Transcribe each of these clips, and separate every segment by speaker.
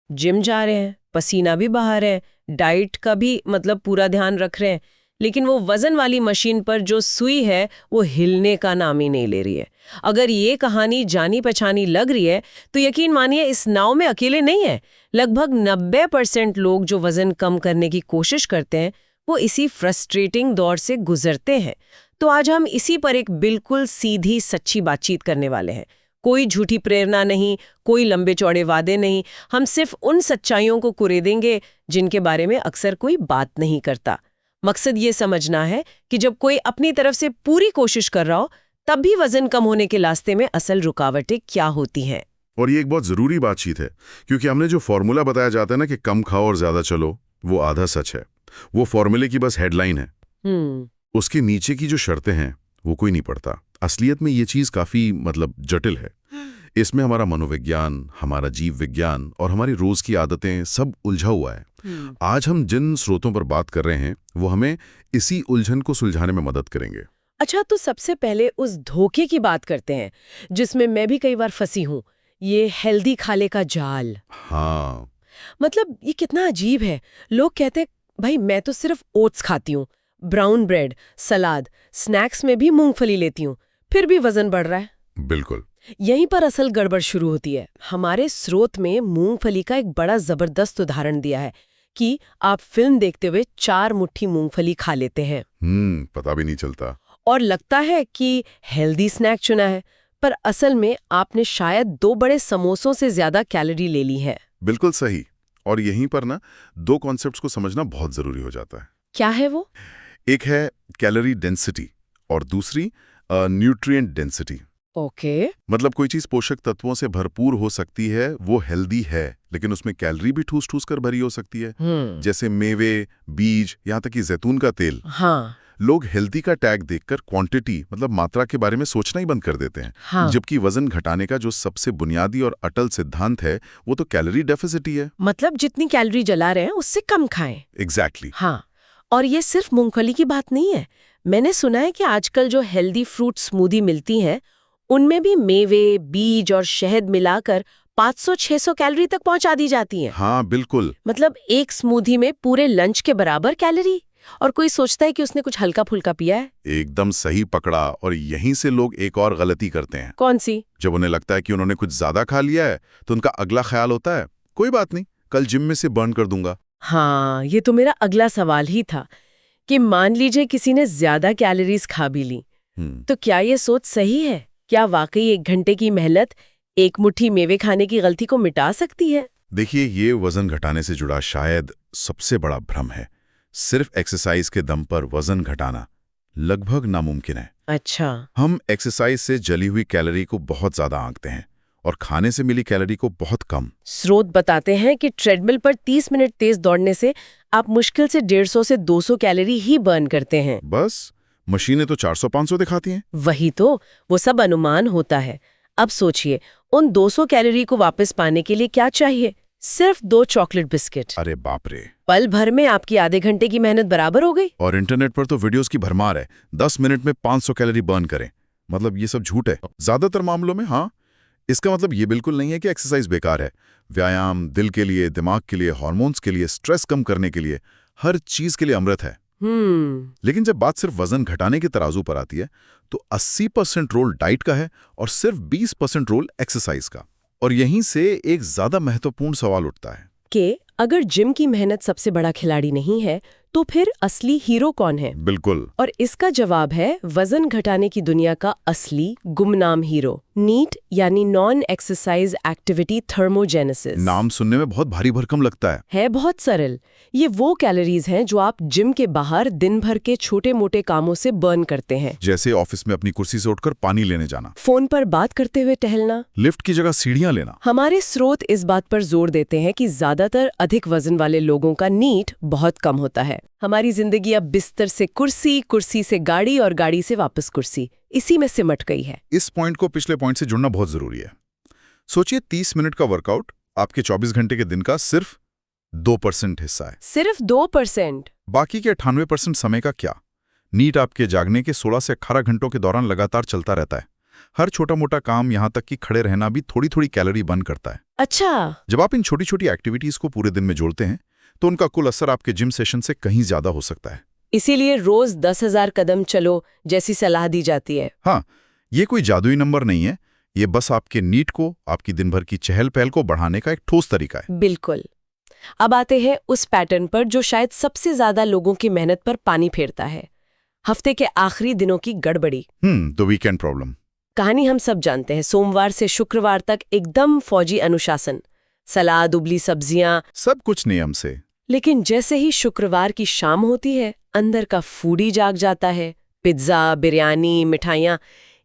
Speaker 1: Gym जा रहे हैं, पसीना भी बहा रहे हैं, डाइट का भी मतलब पूरा ध्यान रख रहे हैं, लेकिन वो वजन वाली मशीन पर जो सुई है वो हिलने का नाम ही नहीं ले रही है। अगर ये कहानी जानी पहचानी लग रही है तो यकीन मानिए इस नाव में अकेले नहीं है। लगभग 90% लोग जो वजन कम करने की कोशिश करते हैं वो इसी फ्रस्ट्रेटिंग दौर से गुजरते हैं। तो आज हम इसी पर एक बिल्कुल सीधी सच्ची बातचीत करने वाले हैं। कोई झूठी प्रेरणा नहीं, कोई लंबे चौड़े वादे नहीं। हम सिर्फ उन सच्चाइयों को कुरेदेंगे जिनके बारे में अक्सर कोई बात नहीं करता। मकसद ये समझना है कि जब कोई अपनी तरफ से पूरी कोशिश कर रहा हो तब भी वजन कम होने के रास्ते में असल रुकावटें क्या होती हैं।
Speaker 2: और ये एक बहुत जरूरी बातचीत है, क्योंकि हमने जो फॉर्मूला बताया जाता है ना कि कम खाओ और ज्यादा चलो, वो आधा सच है। वो फॉर्मूले की बस हेडलाइन है। उसके नीचे की जो शर्तें हैं वो कोई नहीं पढ़ता। असलियत में ये चीज काफी जटिल है। इसमें हमारा मनोविज्ञान, हमारा जीव विज्ञान और हमारी रोज की आदतें सब उलझा हुआ है। आज हम जिन स्रोतों पर बात कर रहे हैं वो हमें इसी उलझन को सुलझाने में मदद करेंगे।
Speaker 1: अच्छा, तो सबसे पहले उस धोखे की बात करते हैं जिसमें मैं भी कई बार फंसी हूँ, ये हेल्दी खाने का जाल।
Speaker 2: हाँ,
Speaker 1: मतलब ये कितना अजीब है। लोग कहते हैं भाई मैं तो सिर्फ ओट्स खाती हूँ, ब्राउन ब्रेड, सलाद, स्नैक्स में भी मूंगफली लेती हूँ, फिर भी वजन बढ़ रहा है।
Speaker 2: बिल्कुल।
Speaker 1: यहीं पर असल गड़बड़ शुरू होती है। हमारे स्रोत में मूंगफली का एक बड़ा जबरदस्त उदाहरण दिया है कि आप फिल्म देखते हुए 4 मुट्ठी मूंगफली खा लेते हैं।
Speaker 2: पता भी नहीं चलता
Speaker 1: और लगता है कि हेल्दी स्नैक चुना है, पर असल में आपने शायद 2 बड़े समोसों से ज्यादा कैलोरी ले ली है।
Speaker 2: बिल्कुल सही। और यहीं पर ना 2 कॉन्सेप्ट्स को समझना बहुत जरूरी हो जाता है।
Speaker 1: क्या है वो?
Speaker 2: एक है कैलोरी डेंसिटी और दूसरी न्यूट्रिएंट डेंसिटी।
Speaker 1: ओके।
Speaker 2: मतलब कोई चीज पोषक तत्वों से भरपूर हो सकती है, वो हेल्दी है, लेकिन उसमें कैलोरी भी ठूस ठूस कर भरी हो सकती है। जैसे मेवे, बीज, यहाँ तक कि जैतून का तेल।
Speaker 1: हाँ।
Speaker 2: लोग हेल्दी का टैग देखकर क्वांटिटी मात्रा के बारे में सोचना ही बंद कर देते हैं।
Speaker 1: हाँ।
Speaker 2: जबकि वजन घटाने का जो सबसे बुनियादी और अटल सिद्धांत है वो तो कैलोरी डेफिसिट ही है।
Speaker 1: मतलब जितनी कैलोरी जला रहे हैं उससे कम खाएं।
Speaker 2: एग्जैक्टली।
Speaker 1: हाँ। और ये सिर्फ मूंगफली की बात नहीं है। मैंने सुना है कि आजकल जो हेल्दी फ्रूट स्मूदी मिलती हैं उनमें भी मेवे, बीज और शहद मिलाकर 500-600 कैलोरी तक पहुंचा दी जाती हैं।
Speaker 2: हाँ बिल्कुल।
Speaker 1: मतलब एक स्मूदी में पूरे लंच के बराबर कैलोरी। और कोई सोचता है कि उसने कुछ हल्का फुल्का पिया है।
Speaker 2: एकदम सही पकड़ा। और यहीं से लोग एक और गलती करते हैं।
Speaker 1: कौन सी?
Speaker 2: जब उन्हें लगता है कि उन्होंने कुछ ज्यादा खा लिया है तो उनका अगला ख्याल होता है कोई बात नहीं, कल जिम में से बर्न कर दूंगा।
Speaker 1: हाँ, ये तो मेरा अगला सवाल ही था कि मान लीजिए किसी ने ज्यादा कैलोरीज खा भी ली, तो क्या ये सोच सही है? क्या वाकई 1 घंटे की मेहनत एक मुट्ठी मेवे खाने की गलती को मिटा सकती है?
Speaker 2: देखिए, ये वजन घटाने से जुड़ा शायद सबसे बड़ा भ्रम है। सिर्फ एक्सरसाइज के दम पर वजन घटाना लगभग नामुमकिन है।
Speaker 1: अच्छा।
Speaker 2: हम एक्सरसाइज से जली हुई कैलोरी को बहुत ज्यादा आंकते हैं और खाने से मिली कैलोरी को बहुत कम।
Speaker 1: स्रोत बताते हैं कि ट्रेडमिल पर 30 मिनट तेज दौड़ने से आप मुश्किल से 150 से 200 कैलोरी ही बर्न करते हैं।
Speaker 2: बस, मशीनें तो 400-500 दिखाती हैं।
Speaker 1: वही तो, वो सब अनुमान होता है। अब सोचिए, उन 200 कैलोरी को वापस पाने के लिए क्या चाहिए? सिर्फ 2 चॉकलेट बिस्किट।
Speaker 2: अरे बाप रे।
Speaker 1: पल भर में आपकी आधे घंटे की मेहनत बराबर हो गई।
Speaker 2: और इंटरनेट पर तो वीडियोस की भरमार है, 10 मिनट में 500 कैलोरी बर्न करें। ये सब झूठ है ज्यादातर मामलों में। हाँ, इसका मतलब ये बिल्कुल नहीं है कि एक्सरसाइज बेकार है। व्यायाम दिल के लिए, दिमाग के लिए, हार्मोन्स के लिए, स्ट्रेस कम करने के लिए, हर चीज के लिए अमृत है। लेकिन जब बात सिर्फ वजन घटाने के तराजू पर आती है तो 80% रोल डाइट का है और सिर्फ 20% रोल एक्सरसाइज का। और यहीं से एक ज्यादा महत्वपूर्ण सवाल उठता है
Speaker 1: कि अगर जिम की मेहनत सबसे बड़ा खिलाड़ी नहीं है तो फिर असली हीरो कौन है?
Speaker 2: बिल्कुल।
Speaker 1: और इसका जवाब है वजन घटाने की दुनिया का असली गुमनाम हीरो, नीट यानी नॉन एक्सरसाइज एक्टिविटी थर्मोजेनेसिस।
Speaker 2: नाम सुनने में बहुत भारी भरकम लगता
Speaker 1: है बहुत सरल। ये वो कैलोरीज हैं जो आप जिम के बाहर दिन भर के छोटे मोटे कामों से बर्न करते हैं।
Speaker 2: जैसे ऑफिस में अपनी कुर्सी से उठकर पानी लेने जाना,
Speaker 1: फोन पर बात करते हुए टहलना,
Speaker 2: लिफ्ट की जगह सीढ़ियां लेना।
Speaker 1: हमारे स्रोत इस बात पर जोर देते हैं कि ज्यादातर अधिक वजन वाले लोगों का नीट बहुत कम होता है। हमारी जिंदगी अब बिस्तर से कुर्सी, कुर्सी से गाड़ी और गाड़ी से वापस कुर्सी, इसी में सिमट गई है।
Speaker 2: इस पॉइंट को पिछले पॉइंट से जुड़ना बहुत जरूरी है। सोचिए, 30 मिनट का वर्कआउट आपके 24 घंटे के दिन का सिर्फ 2% हिस्सा है।
Speaker 1: सिर्फ 2%?
Speaker 2: बाकी के 98% समय का क्या? नीट आपके जागने के 16 से 18 घंटों के दौरान लगातार चलता रहता है। हर छोटा मोटा काम, यहाँ तक कि खड़े रहना भी थोड़ी थोड़ी कैलोरी बर्न करता है।
Speaker 1: अच्छा।
Speaker 2: जब आप इन छोटी छोटी एक्टिविटीज को पूरे दिन में जोड़ते हैं तो उनका कुल असर आपके जिम सेशन से कहीं ज्यादा हो सकता है।
Speaker 1: इसीलिए रोज 10,000 कदम चलो जैसी सलाह दी जाती है।
Speaker 2: हाँ, ये कोई जादुई नंबर नहीं है, ये बस आपके नीड को, आपकी दिन भर की चहल पहल को बढ़ाने का एक ठोस तरीका है।
Speaker 1: बिल्कुल। अब आते हैं उस पैटर्न पर जो शायद सबसे ज्यादा लोगों की मेहनत पर पानी फेरता है, हफ्ते के आखिरी दिनों की गड़बड़ी।
Speaker 2: The weekend problem.
Speaker 1: कहानी हम सब जानते हैं, सोमवार से शुक्रवार तक एकदम फौजी अनुशासन, सलाद, उबली सब्जियां,
Speaker 2: सब कुछ नियम से।
Speaker 1: लेकिन जैसे ही शुक्रवार की शाम होती है, अंदर का फूडी जाग जाता है। पिज्जा, बिरयानी, मिठाइयाँ,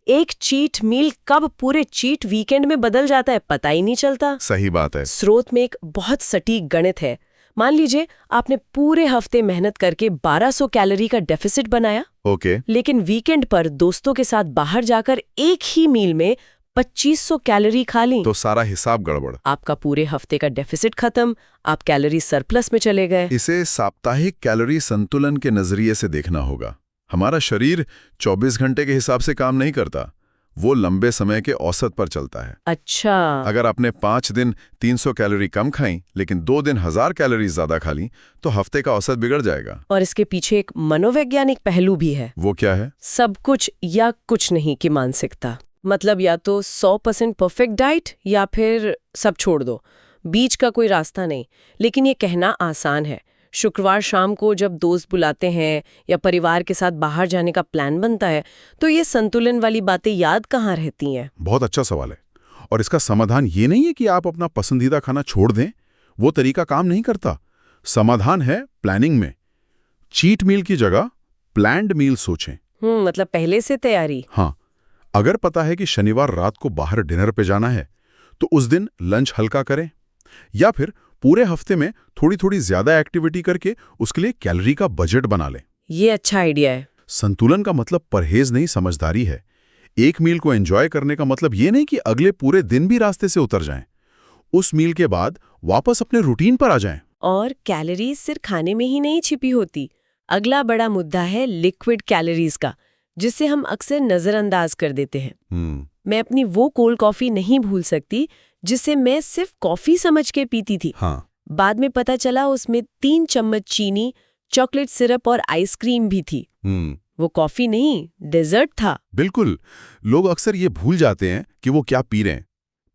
Speaker 1: एक चीट मील कब पूरे चीट वीकेंड में बदल जाता है पता ही नहीं चलता।
Speaker 2: सही बात है।
Speaker 1: स्रोत में एक बहुत सटीक गणित है। मान लीजिए आपने पूरे हफ्ते मेहनत करके 1200 कैलोरी का डेफिसिट बनाया।
Speaker 2: ओके।
Speaker 1: लेकिन वीकेंड पर दोस्तों के साथ बाहर जाकर एक ही मील में 2500 कैलोरी खा ली,
Speaker 2: तो सारा हिसाब गड़बड़।
Speaker 1: आपका पूरे हफ्ते का डेफिसिट खत्म, आप कैलोरी सरप्लस में चले गए।
Speaker 2: इसे साप्ताहिक कैलोरी संतुलन के नजरिए से देखना होगा। हमारा शरीर 24 घंटे के हिसाब से काम नहीं करता, वो लंबे समय के औसत पर चलता है।
Speaker 1: अच्छा।
Speaker 2: अगर आपने 5 दिन 300 कैलोरी कम खाई लेकिन 2 दिन 1000 कैलोरी ज्यादा खा ली तो हफ्ते का औसत बिगड़ जाएगा।
Speaker 1: और इसके पीछे एक मनोवैज्ञानिक पहलू भी है।
Speaker 2: वो क्या है?
Speaker 1: सब कुछ या कुछ नहीं की मानसिकता। मतलब या तो 100% परफेक्ट डाइट या फिर सब छोड़ दो, बीच का कोई रास्ता नहीं। लेकिन ये कहना आसान है। शुक्रवार शाम को जब दोस्त बुलाते हैं या परिवार के साथ बाहर जाने का प्लान बनता है तो ये संतुलन वाली बातें याद कहाँ रहती हैं?
Speaker 2: बहुत अच्छा सवाल है। और इसका समाधान ये नहीं है कि आप अपना पसंदीदा खाना छोड़ दें, वो तरीका काम नहीं करता। समाधान है प्लानिंग में। चीट मील की जगह प्लान्ड मील सोचें।
Speaker 1: मतलब पहले से तैयारी।
Speaker 2: हाँ, अगर पता है कि शनिवार रात को बाहर डिनर पे जाना है तो उस दिन लंच हल्का करें, या फिर पूरे हफ्ते में थोड़ी थोड़ी ज्यादा एक्टिविटी करके उसके लिए कैलोरी का बजट बना लें।
Speaker 1: ये अच्छा आइडिया है।
Speaker 2: संतुलन का मतलब परहेज नहीं, समझदारी है। एक मील को एंजॉय करने का मतलब ये नहीं कि अगले पूरे दिन भी रास्ते से उतर जाएं। उस मील के बाद वापस अपने रूटीन पर आ जाएं।
Speaker 1: और कैलोरीज सिर्फ खाने में ही नहीं छिपी होती। अगला बड़ा मुद्दा है लिक्विड कैलोरीज का, जिसे हम अक्सर नजरअंदाज कर देते हैं। मैं अपनी वो कोल्ड कॉफी नहीं भूल सकती जिसे मैं सिर्फ कॉफी समझ के पीती थी।
Speaker 2: हाँ।
Speaker 1: बाद में पता चला उसमें 3 चम्मच चीनी, चॉकलेट सिरप और आइसक्रीम भी थी। वो कॉफी नहीं, डेजर्ट था।
Speaker 2: बिल्कुल। लोग अक्सर ये भूल जाते हैं कि वो क्या पी रहे हैं।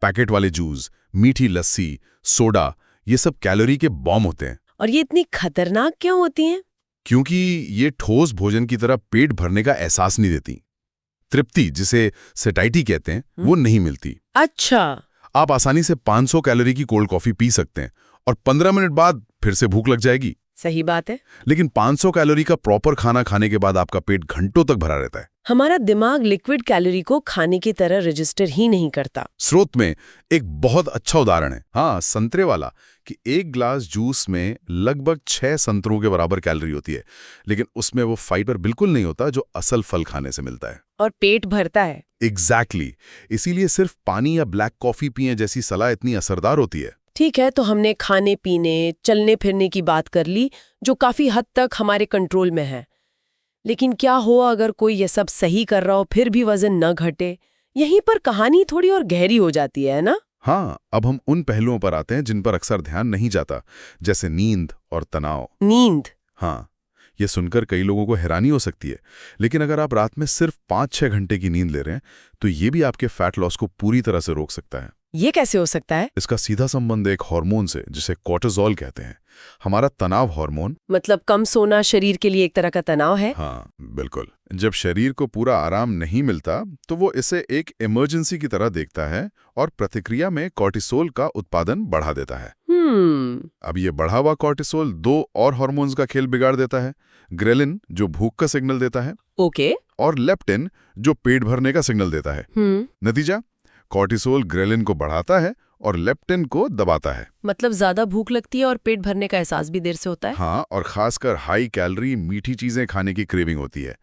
Speaker 2: पैकेट वाले जूस, मीठी लस्सी, सोडा, ये सब कैलोरी के बॉम्ब होते हैं।
Speaker 1: और ये इतनी खतरनाक क्यों होती हैं?
Speaker 2: क्योंकि ये ठोस भोजन की तरह पेट भरने का एहसास नहीं देती। तृप्ति, जिसे सेटाइटी कहते हैं, वो नहीं मिलती।
Speaker 1: अच्छा।
Speaker 2: आप आसानी से 500 कैलोरी की कोल्ड कॉफी पी सकते हैं और 15 मिनट बाद फिर से भूख लग जाएगी।
Speaker 1: सही बात है।
Speaker 2: लेकिन 500 कैलोरी का प्रॉपर खाना खाने के बाद आपका पेट घंटों तक भरा रहता है।
Speaker 1: हमारा दिमाग लिक्विड कैलोरी को खाने की तरह रजिस्टर ही नहीं करता।
Speaker 2: स्रोत में एक बहुत अच्छा उदाहरण है, हाँ, संतरे वाला, कि एक ग्लास जूस में लगभग 6 संतरों के बराबर कैलोरी होती है, लेकिन उसमें वो फाइबर बिल्कुल नहीं होता जो असल फल खाने से मिलता है।
Speaker 1: और पेट भरता है।
Speaker 2: एग्जैक्टली। इसीलिए सिर्फ पानी या ब्लैक कॉफी पिए जैसी सलाह इतनी असरदार होती है।
Speaker 1: ठीक है, तो हमने खाने पीने, चलने फिरने की बात कर ली, जो काफी हद तक हमारे कंट्रोल में है। लेकिन क्या हो अगर कोई ये सब सही कर रहा हो फिर भी वजन न घटे? यहीं पर कहानी थोड़ी और गहरी हो जाती है ना?
Speaker 2: हाँ, अब हम उन पहलुओं पर आते हैं जिन पर अक्सर ध्यान नहीं जाता, जैसे नींद और तनाव।
Speaker 1: नींद?
Speaker 2: हाँ, ये सुनकर कई लोगों को हैरानी हो सकती है, लेकिन अगर आप रात में सिर्फ 5-6 घंटे की नींद ले रहे हैं तो ये भी आपके फैट लॉस को पूरी तरह से रोक सकता है।
Speaker 1: ये कैसे हो सकता है?
Speaker 2: इसका सीधा संबंध एक हार्मोन से, जिसे कोर्टिसोल कहते हैं, हमारा तनाव हार्मोन।
Speaker 1: मतलब कम सोना शरीर के लिए एक तरह का तनाव है?
Speaker 2: हाँ, बिल्कुल। जब शरीर को पूरा आराम नहीं मिलता तो वो इसे एक इमरजेंसी की तरह देखता है और प्रतिक्रिया में कोर्टिसोल का उत्पादन बढ़ा देता है। अब ये बढ़ा हुआ कोर्टिसोल 2 और हार्मोन्स का खेल बिगाड़ देता है। ग्रेलिन, जो भूख का सिग्नल देता है,
Speaker 1: ओके,
Speaker 2: और लेप्टिन, जो पेट भरने का सिग्नल देता है। नतीजा, कोर्टिसोल ग्रेलिन को बढ़ाता है और लेप्टिन को दबाता है।
Speaker 1: मतलब ज्यादा भूख लगती है और पेट भरने का एहसास भी देर से होता है।
Speaker 2: हाँ, और खासकर हाई कैलोरी मीठी चीजें खाने की क्रेविंग होती है।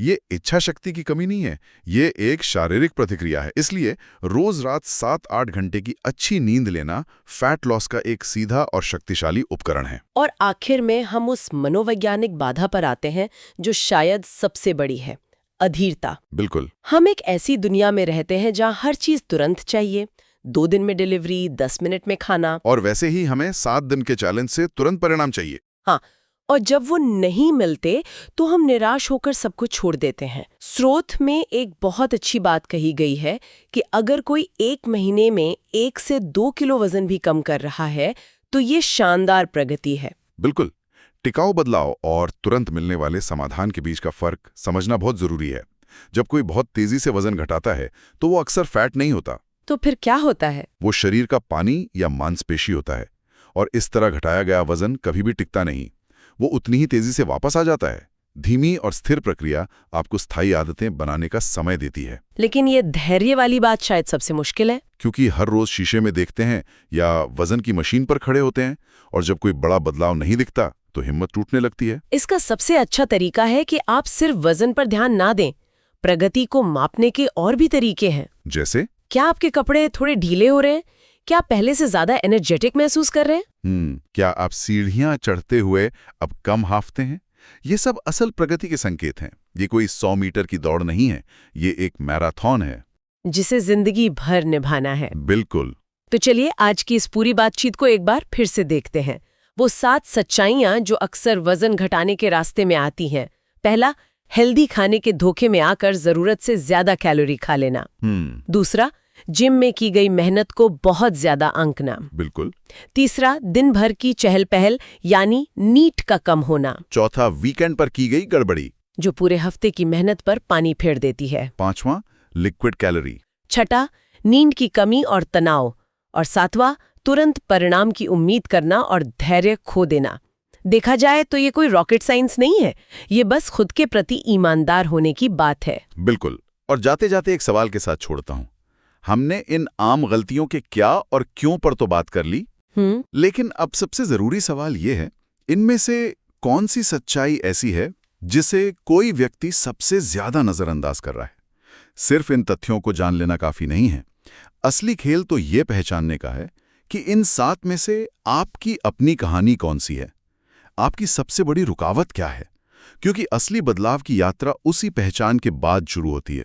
Speaker 2: ये इच्छा शक्ति की कमी नहीं है, ये एक शारीरिक प्रतिक्रिया है। इसलिए रोज रात 7-8 घंटे की अच्छी नींद लेना फैट लॉस का एक सीधा और शक्तिशाली उपकरण है।
Speaker 1: और आखिर में हम उस मनोवैज्ञानिक बाधा पर आते हैं जो शायद सबसे बड़ी है, अधीरता।
Speaker 2: बिल्कुल।
Speaker 1: हम एक ऐसी दुनिया में रहते हैं जहां हर चीज तुरंत चाहिए, 2 दिन में डिलीवरी, 10 मिनट में खाना।
Speaker 2: और वैसे ही हमें 7 दिन के चैलेंज से तुरंत परिणाम चाहिए।
Speaker 1: हाँ, और जब वो नहीं मिलते तो हम निराश होकर सब कुछ छोड़ देते हैं। स्रोत में एक बहुत अच्छी बात कही गई है कि अगर कोई 1 महीने में 1 से 2 किलो वजन भी कम कर रहा है तो ये शानदार प्रगति है।
Speaker 2: बिल्कुल। टिकाऊ बदलाव और तुरंत मिलने वाले समाधान के बीच का फर्क समझना बहुत जरूरी है। जब कोई बहुत तेजी से वजन घटाता है तो वो अक्सर फैट नहीं होता।
Speaker 1: तो फिर क्या होता है?
Speaker 2: वो शरीर का पानी या मांसपेशी होता है, और इस तरह घटाया गया वजन कभी भी टिकता नहीं। वो उतनी ही तेजी से वापस आ जाता है। धीमी और स्थिर प्रक्रिया आपको स्थायी आदतें बनाने का समय देती है।
Speaker 1: लेकिन ये धैर्य वाली बात शायद सबसे मुश्किल है।
Speaker 2: क्योंकि हर रोज शीशे में देखते हैं या वजन की मशीन पर खड़े होते हैं, और जब कोई बड़ा बदलाव नहीं दिखता तो हिम्मत टूटने लगती है।
Speaker 1: इसका सबसे अच्छा तरीका है कि आप सिर्फ वजन पर ध्यान ना दें। प्रगति को मापने के और भी तरीके हैं।
Speaker 2: जैसे?
Speaker 1: क्या आपके कपड़े थोड़े ढीले हो रहे हैं? क्या आप पहले से ज्यादा एनर्जेटिक महसूस कर रहे हैं?
Speaker 2: क्या आप सीढ़ियां चढ़ते हुए अब कम हांफते हैं? ये सब असल प्रगति के संकेत हैं। ये कोई 100 मीटर की दौड़ नहीं है, ये एक मैराथन है
Speaker 1: जिसे जिंदगी भर निभाना है।
Speaker 2: बिल्कुल।
Speaker 1: तो चलिए आज की इस पूरी बातचीत को एक बार फिर से देखते हैं। वो 7 सच्चाइयां जो अक्सर वजन घटाने के रास्ते में आती हैं। पहला, हेल्दी खाने के धोखे में आकर जरूरत से ज्यादा कैलोरी खा लेना। दूसरा, जिम में की गई मेहनत को बहुत ज्यादा आंकना।
Speaker 2: बिल्कुल।
Speaker 1: तीसरा, दिन भर की चहल पहल यानी नीट का कम होना।
Speaker 2: चौथा, वीकेंड पर की गई गड़बड़ी,
Speaker 1: जो पूरे हफ्ते की मेहनत पर पानी फेर देती है।
Speaker 2: पांचवा, लिक्विड कैलोरी।
Speaker 1: छठा, नींद की कमी और तनाव। और सातवां, तुरंत परिणाम की उम्मीद करना और धैर्य खो देना। देखा जाए तो ये कोई रॉकेट साइंस नहीं है, ये बस खुद के प्रति ईमानदार होने की बात है।
Speaker 2: बिल्कुल। और जाते जाते एक सवाल के साथ छोड़ता हूं। हमने इन आम गलतियों के क्या और क्यों पर तो बात कर ली, लेकिन अब सबसे जरूरी सवाल ये है, इनमें से कौन सी सच्चाई ऐसी है जिसे कोई व्यक्ति सबसे ज्यादा नजरअंदाज कर रहा है? सिर्फ इन तथ्यों को जान लेना काफी नहीं है। असली खेल तो ये पहचानने का है कि इन 7 में से आपकी अपनी कहानी कौन सी है, आपकी सबसे बड़ी रुकावट क्या है, क्योंकि असली बदलाव की यात्रा उसी पहचान के बाद शुरू होती है।